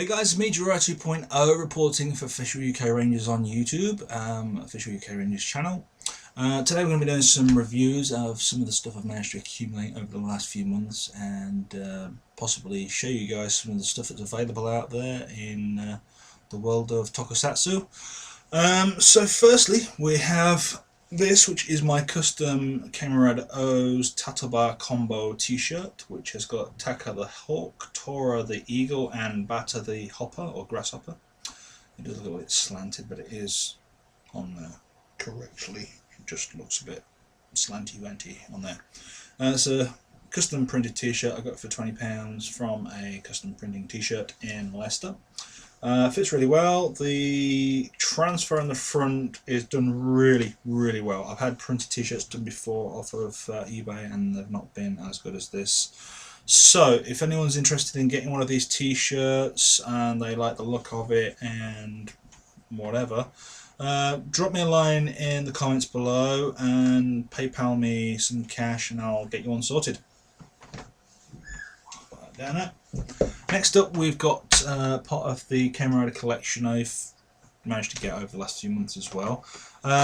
Hey guys, it's me Jiraiya 2.0 reporting for Official UK Rangers on YouTube, Official UK Rangers channel. Today we're going to be doing some reviews of some of the stuff I've managed to accumulate over the last few months and possibly show you guys some of the stuff that's available out there in the world of Tokusatsu. So firstly we have this, which is my custom Kamen O's Tatoba combo t-shirt, which has got Taka the hawk, Tora the eagle, and Bata the hopper or grasshopper. It does look a little bit slanted, but it is on there correctly. It just looks a bit slanty-wanty on there. It's a custom printed t-shirt I got for £20 from a custom printing t-shirt in Leicester. Fits really well. The transfer on the front is done really well. I've had printed t-shirts done before off of eBay and they've not been as good as this. So if anyone's interested in getting one of these t-shirts and they like the look of it and whatever, drop me a line in the comments below and PayPal me some cash and I'll get you one sorted. Put that down there. Next up, we've got part of the Kamen Rider collection I've managed to get over the last few months as well.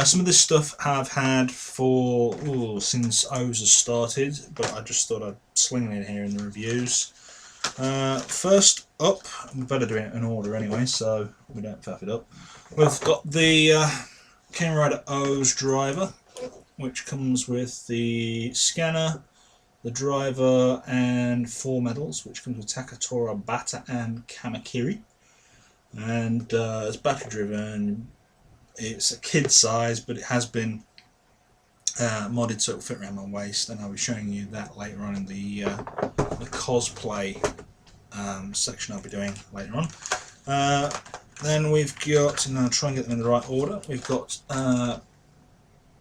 Some of this stuff I've had for since O's has started, but I just thought I'd sling it in here in the reviews. First up, we better do it in order anyway, so we don't faff it up. We've got the Kamen Rider O's driver, which comes with the scanner, the driver, and 4 medals, which comes with Taka, Tora, Bata, and Kamakiri. And it's battery driven. It's a kid size, but it has been modded so it'll fit around my waist, and I'll be showing you that later on in the cosplay section I'll be doing later on. Then we've got, and I'll try and get them in the right order, we've got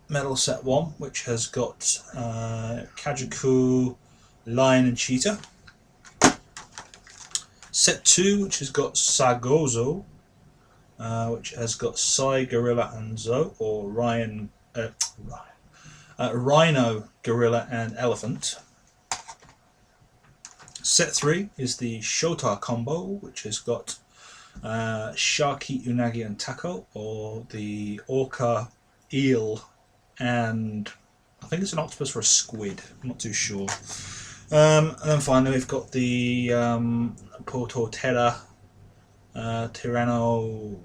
Medal Set 1, which has got Kajaku, Lion and Cheetah. Set 2, which has got Sagozo, which has got Sai, Gorilla and Zo, or Rhino, Gorilla and Elephant. Set 3 is the Shota combo, which has got Sharky, Unagi and Taco, or the Orca, Eel, and I think it's an octopus or a squid, I'm not too sure. And then finally we've got the Porto Terra Tyranno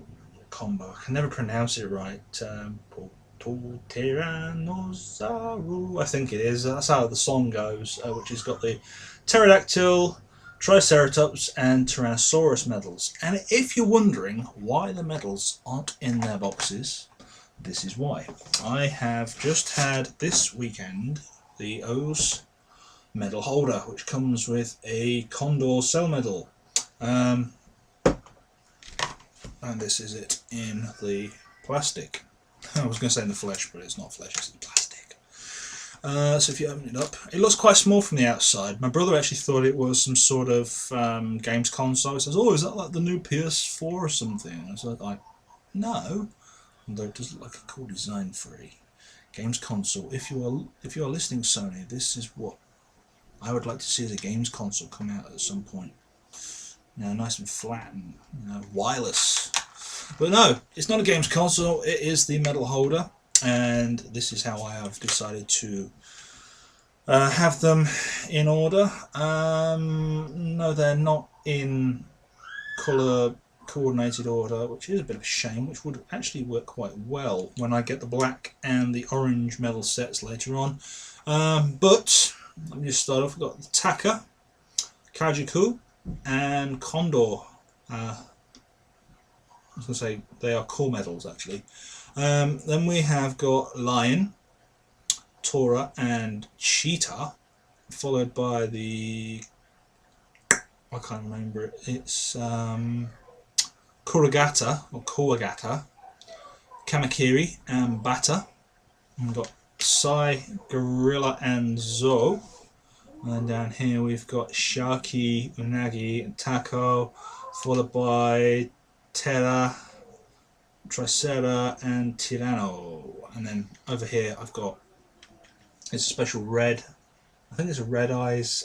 combo. I can never pronounce it right. Porto Tyrannosaurus, I think it is. That's how the song goes, which has got the Pterodactyl, Triceratops and Tyrannosaurus medals. And if you're wondering why the medals aren't in their boxes, this is why. I have just had this weekend the O's medal holder, which comes with a Condor Cell medal. And this is it in the plastic. I was going to say in the flesh, but it's not flesh, it's in plastic. So if you open it up, it looks quite small from the outside. My brother actually thought it was some sort of games console. He says, "Oh, is that like the new PS4 or something?" I was like, no. Although it does look like a cool design for a games console. If you are listening, Sony, this is what I would like to see as a games console come out at some point. You know, nice and flat and wireless. But no, it's not a games console. It is the medal holder, and this is how I have decided to have them in order. No, they're not in colour coordinated order, which is a bit of a shame, which would actually work quite well when I get the black and the orange medal sets later on. But let me just start off. We've got the Taka, Kajaku and Condor. I was going to say they are core medals actually. Then we have got Lion, Tora and Cheetah, followed by the, I can't remember it, it's Kuragata or Kawagata, Kamakiri and Bata. And we've got Sai, Gorilla and Zo. And down here we've got Sharky, Unagi and Taco, followed by Terra, Tricera and Tyranno. And then over here I've got, it's a special red, I think it's a Red Eyes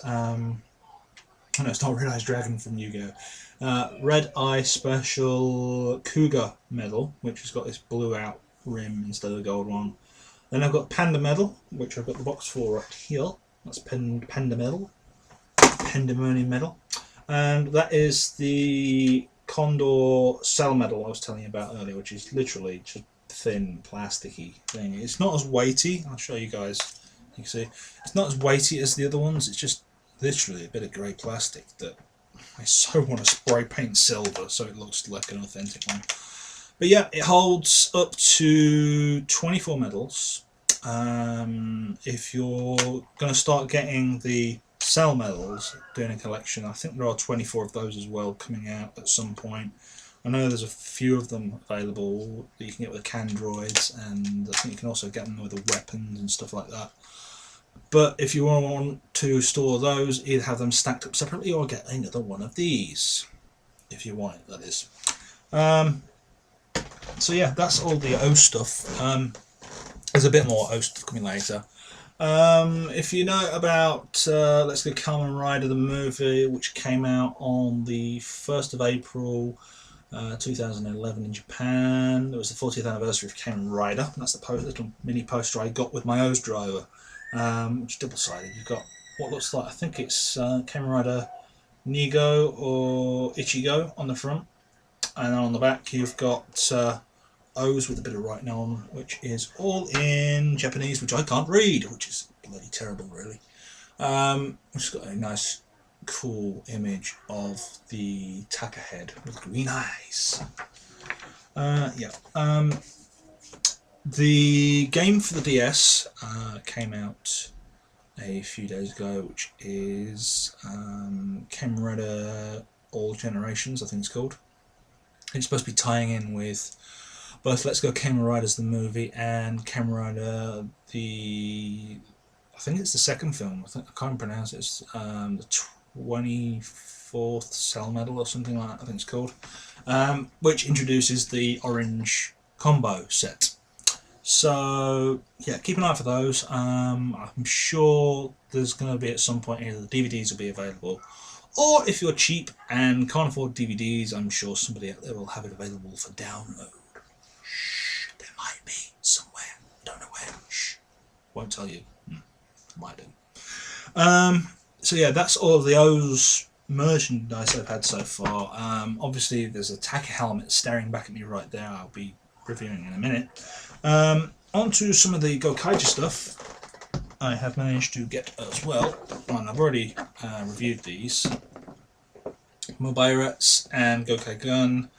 No, it's not Red Eyes Dragon from Yu-Gi-Oh! Red Eye Special Cougar medal, which has got this blue out rim instead of the gold one. Then I've got Panda medal, which I've got the box for right here. That's Panda medal, Pandemonium medal, and that is the Condor Cell medal I was telling you about earlier, which is literally just thin, plasticky thing. It's not as weighty. I'll show you guys. You can see it's not as weighty as the other ones. It's just literally a bit of grey plastic that I so want to spray paint silver so it looks like an authentic one. But yeah, it holds up to 24 medals. If you're going to start getting the cell medals, doing a collection, I think there are 24 of those as well coming out at some point. I know there's a few of them available that you can get with the Candroids, and I think you can also get them with the weapons and stuff like that. But if you want to store those, either have them stacked up separately or get another one of these, if you want it, that is. So yeah, that's all the O stuff. There's a bit more O stuff coming later. If you know about Let's Go Kamen Rider the movie, which came out on the 1st of April 2011 in Japan, it was the 40th anniversary of Kamen Rider. That's the little mini poster I got with my O's driver, which is double-sided. You've got what looks like, I think it's Kamen Rider Nigo or Ichigo on the front, and then on the back you've got O's with a bit of writing on, which is all in Japanese, which I can't read, which is bloody terrible, really. It's got a nice, cool image of the Taka head with green eyes. The game for the DS came out a few days ago, which is Kamen Rider All Generations, I think it's called. It's supposed to be tying in with both Let's Go Kamen Riders the movie and Kamen Rider I think it's the second film. I can't pronounce it. It's the 24th Cell Medal or something like that, I think it's called, which introduces the orange combo set. So yeah, keep an eye out for those. I'm sure there's going to be at some point either the DVDs will be available, or if you're cheap and can't afford DVDs, I'm sure somebody out there will have it available for download. Shh, there might be somewhere. I don't know where. Shh, won't tell you. Might do. So yeah, that's all of the O's merchandise I've had so far. Obviously, there's a Taka helmet staring back at me right there. I'll be reviewing in a minute. On to some of the Gokaiger stuff I have managed to get as well, and I've already reviewed these. Mobiretz and Gokai Gun.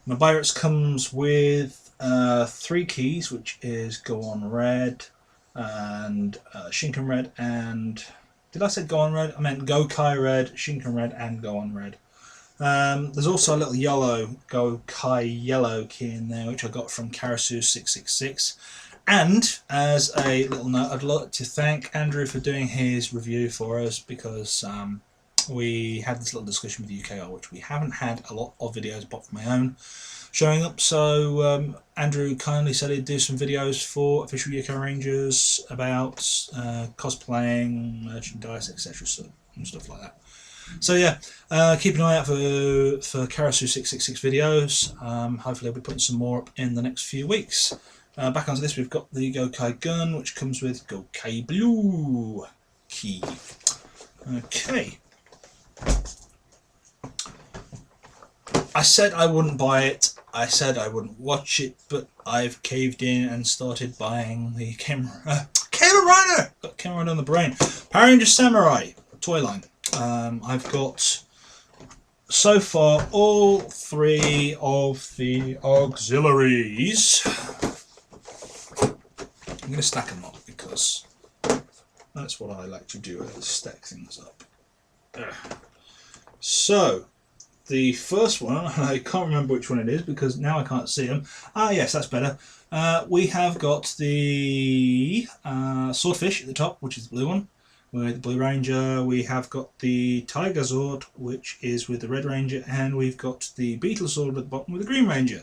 Mobiretz comes with 3 keys, which is Go On Red and Shinken Red, and did I say Go On Red? I meant Gokai Red, Shinken Red, and Go On Red. There's also a little yellow Gokai yellow key in there, which I got from Karasu666. And as a little note, I'd like to thank Andrew for doing his review for us, because we had this little discussion with UKR, which we haven't had a lot of videos apart from my own showing up. So Andrew kindly said he'd do some videos for official UK Rangers about cosplaying, merchandise, etc. and stuff like that. So yeah, keep an eye out for Karasu666 videos. Hopefully I'll be putting some more up in the next few weeks. Back onto this, we've got the Gokai Gun, which comes with Gokai Blue key. Okay. I said I wouldn't buy it, I said I wouldn't watch it, but I've caved in and started buying the Kamen Rider! Got Kamen Rider on the brain. Power Ranger Samurai toy line. I've got so far all 3 of the auxiliaries. I'm going to stack them up because that's what I like to do, is stack things up. So the first one, I can't remember which one it is because now I can't see them. Ah yes, that's better. We have got the Swordfish at the top, which is the blue one, with the Blue Ranger. We have got the Tiger Sword, which is with the Red Ranger, and we've got the Beetle Sword at the bottom with the Green Ranger.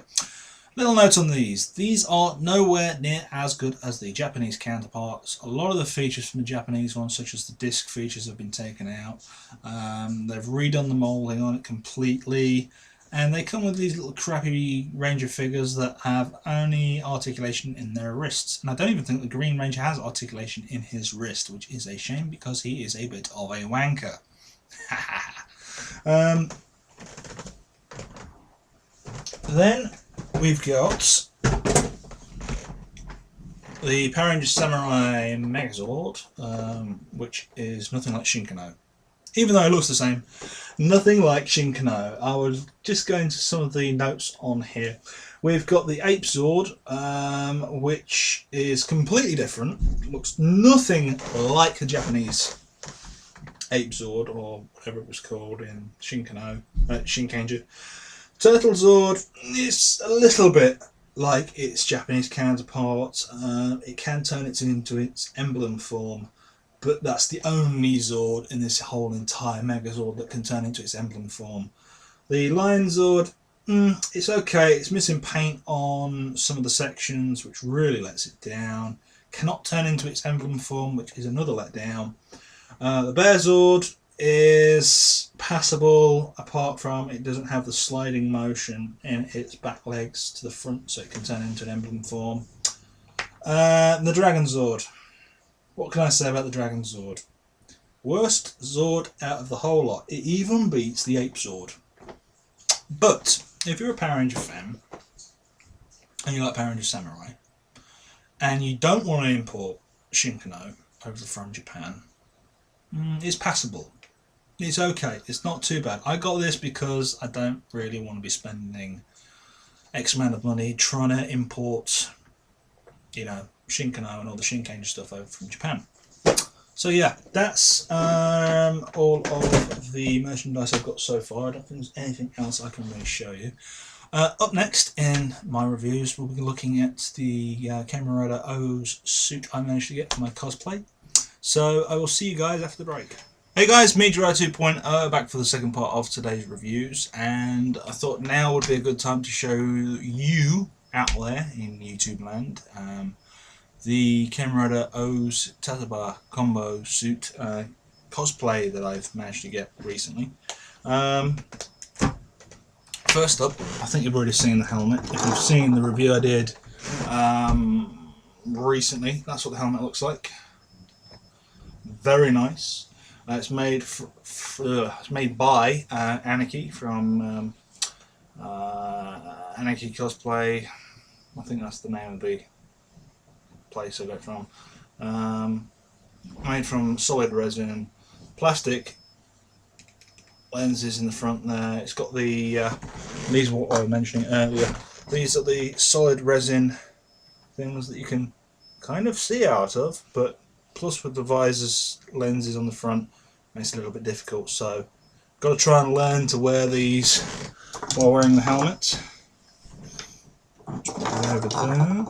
Little note on these. These are nowhere near as good as the Japanese counterparts. A lot of the features from the Japanese ones, such as the disc features, have been taken out. They've redone the moulding on it completely. And they come with these little crappy Ranger figures that have only articulation in their wrists. And I don't even think the Green Ranger has articulation in his wrist, which is a shame because he is a bit of a wanker. Then we've got the Power Rangers Samurai Megazord, which is nothing like Shinkano. Even though it looks the same, nothing like Shinkano. I was just going to some of the notes on here. We've got the Ape Zord, which is completely different. Looks nothing like the Japanese Ape Zord, or whatever it was called in Shinkano, Shinkenger. Turtle Zord is a little bit like its Japanese counterpart. It can turn it into its emblem form, but that's the only Zord in this whole entire Megazord that can turn into its emblem form. The Lion Zord, it's okay. It's missing paint on some of the sections, which really lets it down. Cannot turn into its emblem form, which is another letdown. The Bear Zord is passable, apart from it doesn't have the sliding motion in its back legs to the front, so it can turn into an emblem form. The Dragon Zord. What can I say about the Dragon Zord? Worst Zord out of the whole lot. It even beats the Ape Zord. But if you're a Power Ranger fan and you like Power Ranger Samurai and you don't want to import Shinkano over from Japan, it's passable. It's okay. It's not too bad. I got this because I don't really want to be spending X amount of money trying to import, you know, Shinkano and all the Shinkenger stuff over from Japan. So yeah, that's all of the merchandise I've got so far. I don't think there's anything else I can really show you. Up next in my reviews, we'll be looking at the Kamen Rider O's suit I managed to get for my cosplay. So I will see you guys after the break. Hey guys, me Jiraiya 2.0 back for the second part of today's reviews, and I thought now would be a good time to show you out there in YouTube land the Kamen Rider O's Tataba combo suit cosplay that I've managed to get recently. First up, I think you've already seen the helmet. If you've seen the review I did recently, that's what the helmet looks like. Very nice. It's made by Anarchy from Anarchy Cosplay. I think that's the name of the place I got it from. Made from solid resin, plastic lenses in the front there. It's got the these are what I was mentioning earlier. These are the solid resin things that you can kind of see out of, but plus with the visors lenses on the front makes it a little bit difficult, so got to try and learn to wear these while wearing the helmet. Over there.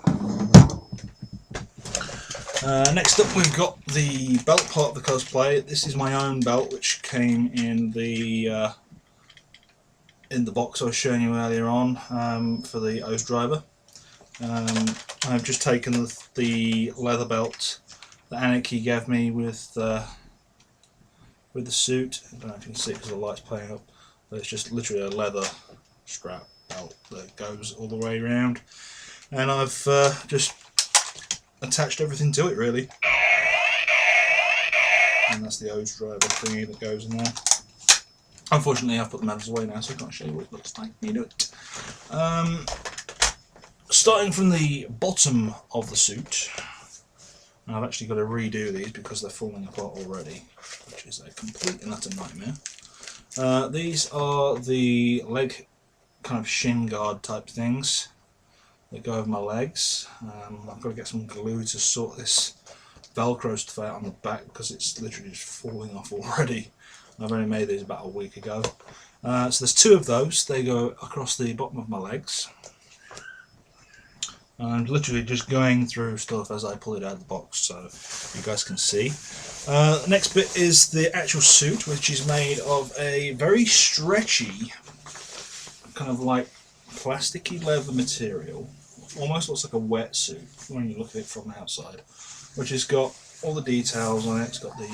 Next up we've got the belt part of the cosplay. This is my own belt, which came in the box I was showing you earlier on for the O's driver. I've just taken the leather belt that Anarchy gave me with the suit. I don't know if you can see it because the light's playing up, but it's just literally a leather strap belt that goes all the way around, and I've just attached everything to it really, and that's the O's driver thingy that goes in there. Unfortunately I've put the medals away now, so I can't show you what it looks like when you do it. Starting from the bottom of the suit, I've actually got to redo these because they're falling apart already, which is a complete and utter nightmare. These are the leg kind of shin guard type things that go over my legs. I've got to get some glue to sort this Velcro stuff out on the back because it's literally just falling off already. I've only made these about a week ago. So there's two of those. They go across the bottom of my legs. I'm literally just going through stuff as I pull it out of the box so you guys can see. The next bit is the actual suit, which is made of a very stretchy kind of like plasticky leather material, almost looks like a wetsuit when you look at it from the outside, which has got all the details on it. It's got the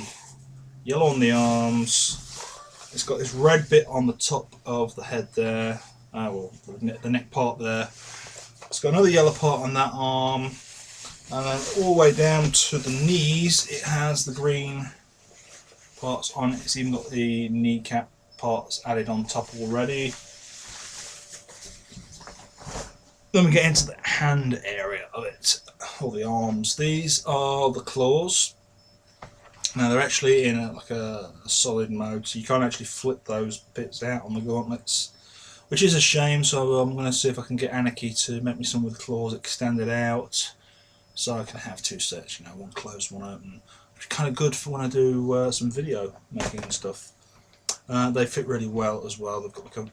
yellow on the arms, it's got this red bit on the top of the head there, well, the neck part there. It's got another yellow part on that arm, and then all the way down to the knees it has the green parts on it. It's even got the kneecap parts added on top already. Then we get into the hand area of it, or the arms. These are the claws. Now they're actually in a solid mode, so you can't actually flip those bits out on the gauntlets, which is a shame. So I'm going to see if I can get Anarchy to make me some with the claws extended out, so I can have two sets, you know, one closed, one open. Which is kind of good for when I do some video making and stuff. They fit really well as well. They've got like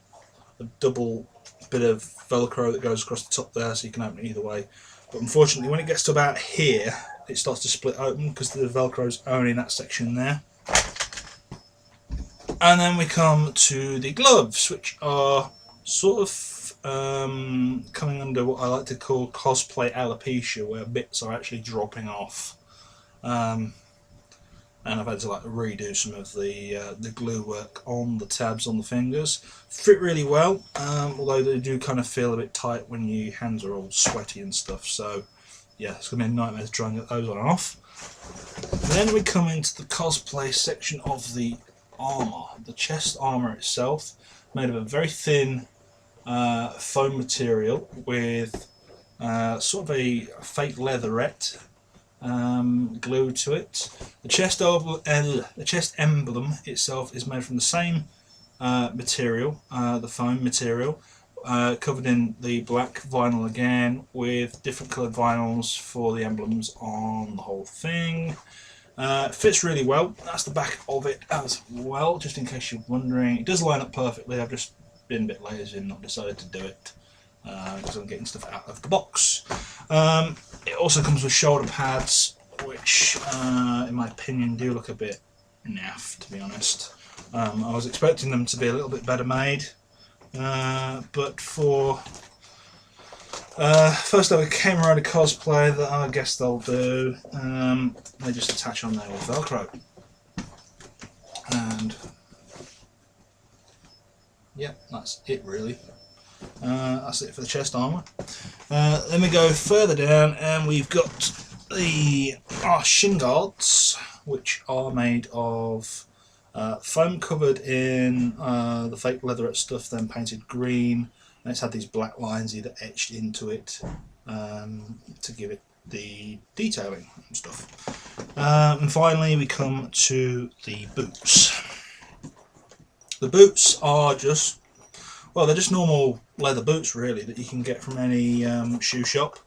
a double bit of Velcro that goes across the top there, so you can open it either way. But unfortunately, when it gets to about here, it starts to split open because the Velcro's only in that section there. And then we come to the gloves, which are sort of coming under what I like to call cosplay alopecia, where bits are actually dropping off. And I've had to like redo some of the glue work on the tabs on the fingers. Fit really well, although they do kind of feel a bit tight when your hands are all sweaty and stuff. So yeah, it's going to be a nightmare to try and get those on and off. Then we come into the cosplay section of the armour. The chest armour itself, made of a very thin foam material with sort of a fake leatherette glued to it. The chest emblem itself is made from the same material, the foam material, covered in the black vinyl again, with different coloured vinyls for the emblems on the whole thing. It fits really well. That's the back of it as well, just in case you're wondering. It does line up perfectly. I've just been a bit lazy and not decided to do it because I'm getting stuff out of the box. It also comes with shoulder pads, which in my opinion do look a bit naff, to be honest. I was expecting them to be a little bit better made, but for first ever Kamen Rider cosplay that I guess they'll do, they just attach on there with Velcro. And yeah, that's it really. That's it for the chest armour. Then we go further down and we've got the shin guards, which are made of foam covered in the fake leatherette stuff, then painted green, and it's had these black lines either etched into it to give it the detailing and stuff. And finally we come to the boots. The boots are just, well, they're just normal leather boots really that you can get from any shoe shop.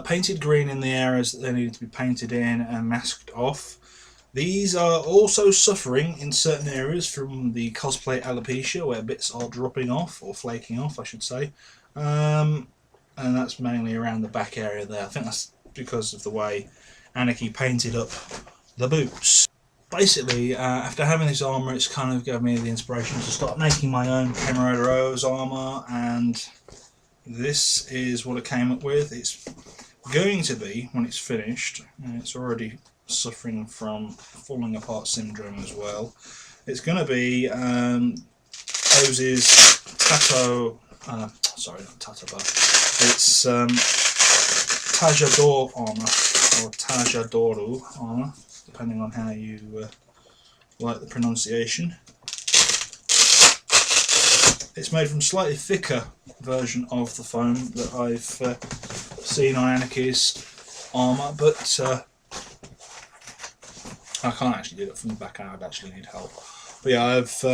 Painted green in the areas that they need to be painted in and masked off. These are also suffering in certain areas from the cosplay alopecia, where bits are dropping off, or flaking off I should say, and that's mainly around the back area there. I think that's because of the way Anarchy painted up the boots. Basically, after having this armour, it's kind of given me the inspiration to start making my own Kamen Rider O's armour, and this is what I came up with. It's going to be, when it's finished, and it's already suffering from falling apart syndrome as well, it's going to be Oz's Tato, sorry not Tato bar, it's Tajador armour, or Tajadoru armour, depending on how you like the pronunciation. It's made from a slightly thicker version of the foam that I've seen on Anarchy's armour, but I can't actually do that from the back. I would actually need help. But yeah, I've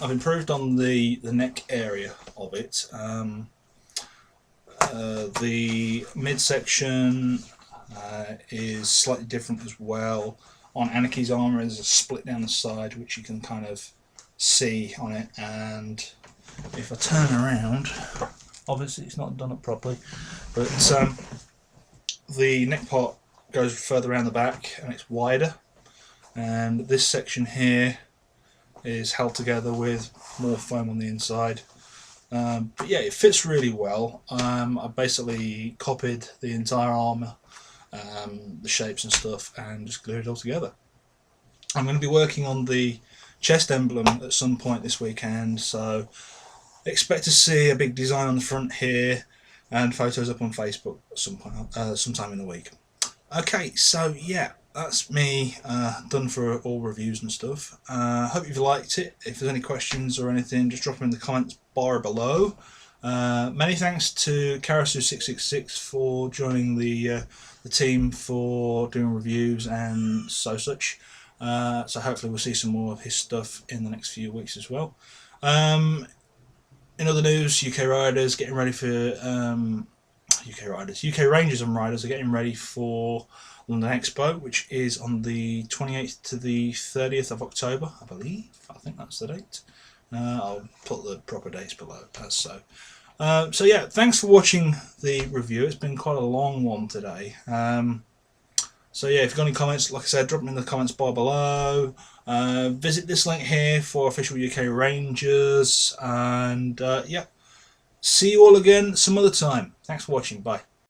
improved on the neck area of it. The midsection is slightly different as well. On Anarchy's armour there's a split down the side which you can kind of see on it, and if I turn around, obviously it's not done up properly, but the neck part goes further around the back and it's wider, and this section here is held together with more foam on the inside. But yeah, it fits really well. I basically copied the entire armour, the shapes and stuff, and just glued it all together. I'm going to be working on the chest emblem at some point this weekend, so expect to see a big design on the front here and photos up on Facebook at some point, sometime in the week. Okay, so yeah, that's me done for all reviews and stuff. Hope you've liked it. If there's any questions or anything, just drop them in the comments bar below. Many thanks to Karasu666 for joining the team for doing reviews and such. So hopefully we'll see some more of his stuff in the next few weeks as well. In other news, UK riders getting ready for UK Rangers and riders are getting ready for London Expo, which is on the 28th to the 30th of October, I believe. I think that's the date. I'll put the proper dates below as so. So yeah, thanks for watching the review. It's been quite a long one today. So yeah, if you've got any comments, like I said, drop them in the comments bar below. Visit this link here for official UK Rangers, and yeah, see you all again some other time. Thanks for watching. Bye.